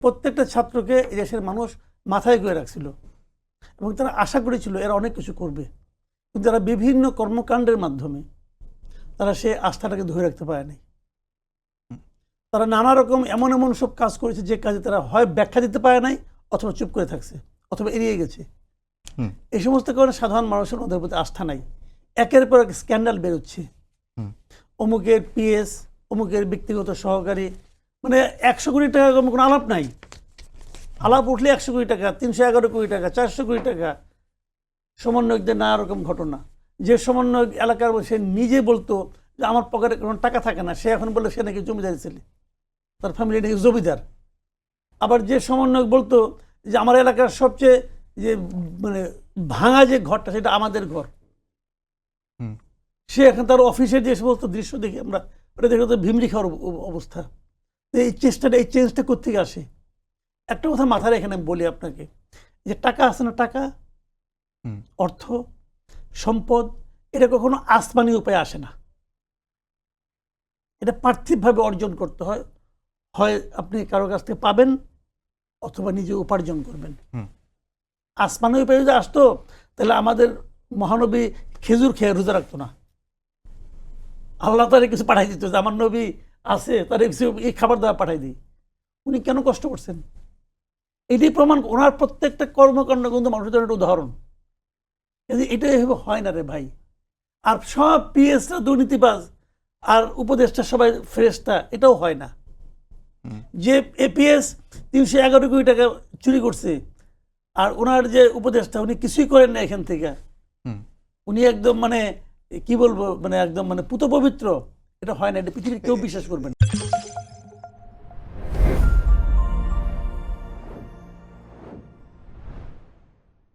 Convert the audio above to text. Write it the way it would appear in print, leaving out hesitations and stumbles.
প্রত্যেকটা ছাত্রকে এই দেশের মানুষ মাথায় করে রাখছিল এবং তারা আশা করেছিল এরা অনেক কিছু করবে, কিন্তু তারা বিভিন্ন কর্মকাণ্ডের মাধ্যমে তারা সে আস্থাটাকে ধরে রাখতে পারে নাই। তারা নানা রকম এমন এমন সব কাজ করেছে যে কাজে তারা হয় ব্যাখ্যা দিতে পারে নাই, অথবা চুপ করে থাকছে, অথবা এড়িয়ে গেছে। এই সমস্ত কারণে সাধারণ মানুষের ওদের প্রতি আস্থা নাই। একের পর এক স্ক্যান্ডাল বেরোচ্ছে, অমুকের পিএস, অমুকের ব্যক্তিগত সহকারী, মানে 100 কোটি টাকা কোনো আলাপ নাই। আলাপ উঠলে 100 কোটি টাকা, 311 কোটি টাকা, 400 কোটি টাকা। সমন্বয়কদের নানা রকম ঘটনা, যে সমন্বয়ক এলাকার সে নিজে বলতো যে আমার পকেটে কোনো টাকা থাকে না, সে এখন বললো সে নাকি জমিদার ছেলে, তার ফ্যামিলি নাকি জমিদার। আবার যে সমন্বয়ক বলতো যে আমার এলাকার সবচেয়ে যে মানে ভাঙা যে ঘরটা সেটা আমাদের ঘর, সে এখন তার অফিসের যে সমস্ত দৃশ্য দেখি আমরা, ওটা দেখে তো ভিমরি খাওয়ার অবস্থা। এই চেঞ্জটা কোত্থেকে আসে? একটা কথা মাথায় এখানে বলি আপনাকে, যে টাকা আছে না, টাকা, অর্থ, সম্পদ, এটা কখনো আসমানি উপায়ে আসে না। এটা পার্থিবভাবে অর্জন করতে হয়, হয় আপনি কারো কাছ থেকে পাবেন অথবা নিজে উপার্জন করবেন। আসমানি উপায়ে যদি আসতো তাহলে আমাদের মহানবী খেজুর খেয়ে রোজা রাখতো না। আল্লাহ তারে কিছু পাঠাই দিত যে আমার নবী আছে, তার কিছু এই খাবার দাবার পাঠাই দিই। উনি কেন কষ্ট করছেন? এটাই প্রমাণ, ওনার প্রত্যেকটা কর্মকাণ্ড কিন্তু মানুষের জন্য একটা উদাহরণ। এটা এভাবে হয় না রে ভাই। আর সব পিএসরা দুর্নীতিবাজ আর উপদেষ্টা সবাই ফেরেশতা, এটাও হয় না। যে এপিএস 311 কোটি টাকা চুরি করছে, আর ওনার যে উপদেষ্টা উনি কিছুই করেন না এখান থেকে, উনি একদম মানে কি বলবো, মানে একদম মানে পুত পবিত্র, এটা হয় না। এটা পৃথিবীর কেউ বিশ্বাস করবেন না।